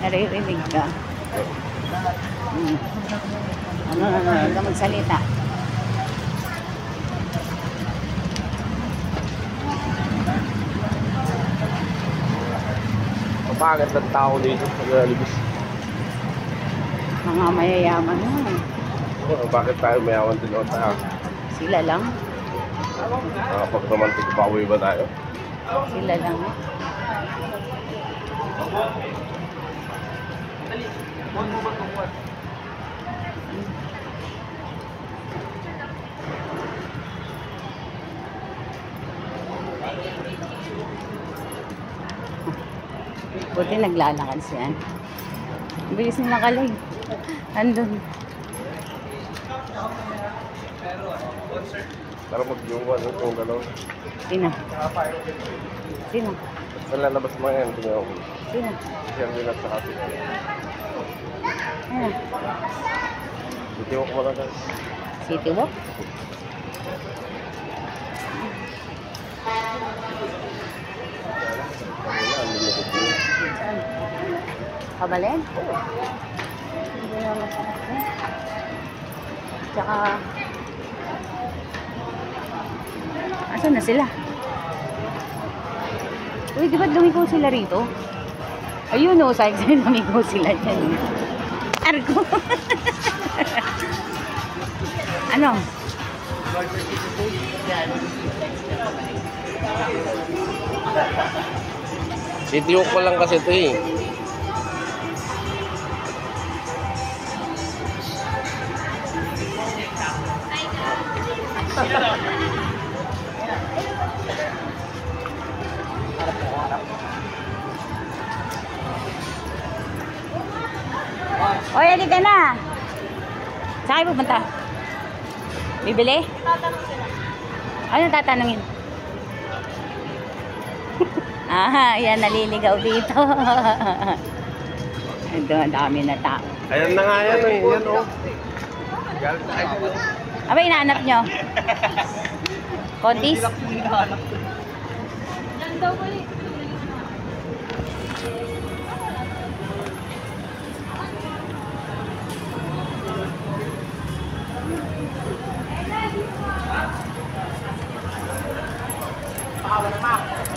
Naririnig ka. Ano ka magsalita? Bakit ng tao dito sa Galibis? Mga mayayaman mo. Bakit tayo mayaman din o tayo? Sila lang. Pag romantic bawi ba tayo? Sila lang. Buti naglalakad siya. Bilis nila kalay. Andun. Pero mag-iwan itong gano'n. Sino? Sino? Saan lalabas mo yan? Tingnan ko. Sino? Siya rin at saka sila. Ano? Hindi ko kumalaga. City Walk? Kabalen? Hindi naman sa akin. Tsaka... Asan na sila? Uy, di ba lumiko sila rito? Ayun o, sabi sa'yo lumiko sila dyan. Argo! Ano? City Walk pa lang kasi ito eh. Oy, halika na! Saan kayo pupunta? Bibili? Ano tatanungin? Yan, naliligaw dito. Ito, dami na tao. Ayan na nga yan eh. Yan o. Aba, inaanap nyo? Kontis?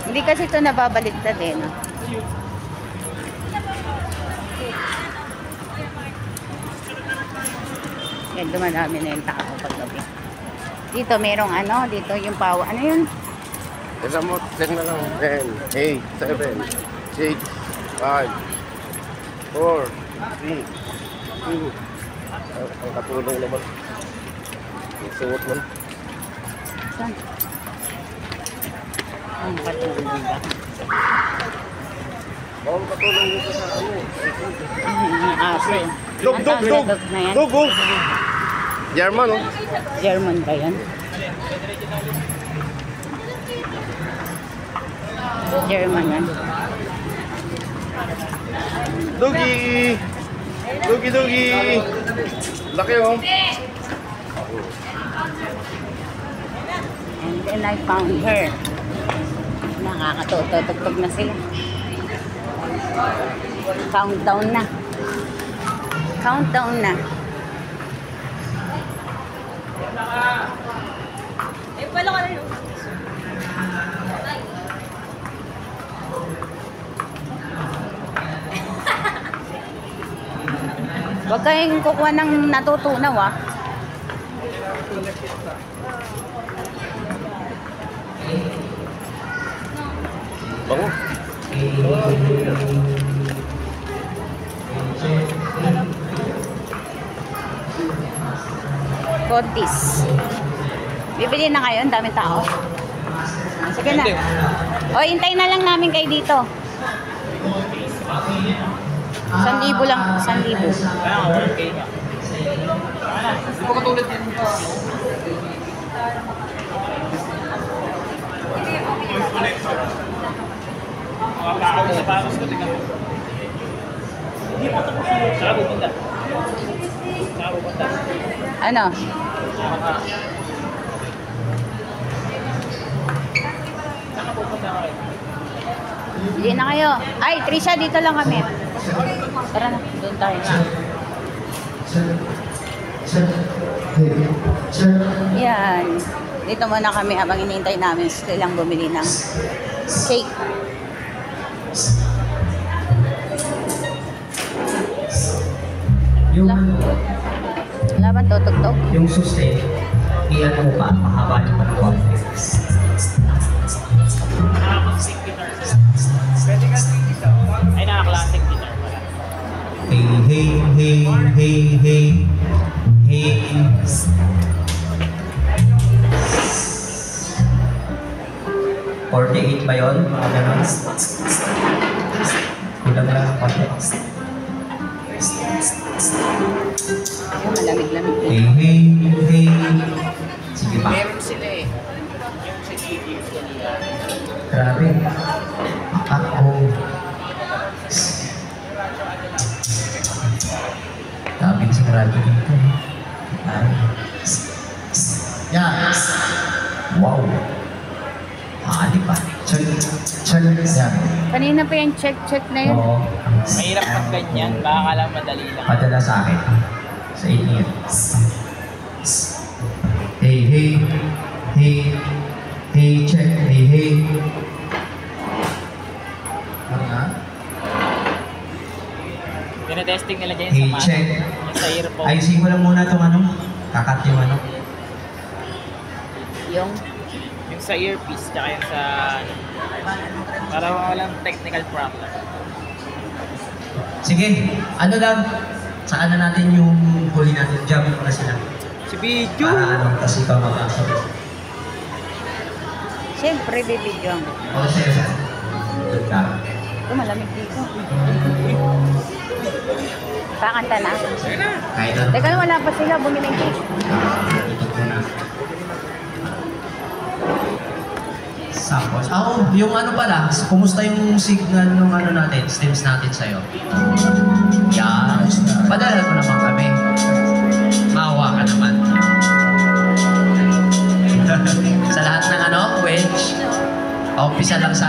Hindi kasi ito nababaliktad eh, no? Yan, dumadami na yung tao paggabi. Dito merong ano, dito yung pawa. Ano yun? Isa mo, 10 na lang. 10, 8, 7, 6, 5, 4, 3, 2. Ang katulong naman. Isuot man. Saan? Ang katulong ba? Ang katulong dito sa ano. Aso. Dog! Na yan? Dog! German oh. German ba yan? German yan. Doggy! Doggy! Laki oh. And then I found her. Nakakatutugtog na sila. Countdown na. Countdown na. Eh, pala ka na yun. Huwag kayong kukuha ng natutunaw ah. Bango. Kontis. Bibili na kayo, ang daming tao. Sige na. O, hintay na lang namin kayo dito. 1,000 lang, 1,000. Hindi ko katulad din. Sa baros ko, tingnan mo. Hindi mo tapos yun. Saka pupunta. Saka pupunta. Ano? Saka pupunta ka rin. Hindi na kayo. Ay, Trisha, dito lang kami. Tara na, doon tayo. Yan. Dito muna kami habang iniintay namin silang bumili ng cake. Yung, Laban tutugtog. yung sustain, iyan mo pa, mahaba yung panahon. Naka-classic guitar. Pwede ka guitar. Ay, naka-classic guitar pala. Hey, hey, hey, hey, hey, hey. $48 ba yun? Mga ganun. Kulang lang ang konti. Malamig-lamig. Hey, hey, hey. Sige pa. Meron sila eh. Yung sa GDs kanina. Grabe. Ako. Daming sigurado dito. Ay. Yeah. Wow. Di ba? Check. Check. Yan. Kanina pa yung check na yun. Oo. Mahirap pag ganyan. Baka kala madali lang. Padala sa akin. Sa inyo. Hey, hey. Hey. Hey, check. Hey, hey. Ano nga? Tinetesting nila dyan Hey, sa check. Yung sa earphone. Ayusin ko lang muna itong ano. Kakat yung ano. Yung Yung sa earpiece, tsaka yung sa... Para walang technical problem. Sige, ano lang. Saan na natin yung huli natin? Jam na sila. Si Bidyo! Para ano, kasi ikaw mag-asok. siyempre, bibidyo. O, sir. Good ka. Ito, malamig dito. Kakanta na. Kahit ano. Teka lang, wala pa sila. Bumili ng cake. Ito ko na. Samples. Yung ano pala, kumusta yung signal ng ano natin, streams natin sa'yo? Yan. Padala mo naman kami. Maawa ka naman. Sa lahat ng ano, wedge, umpisa lang sa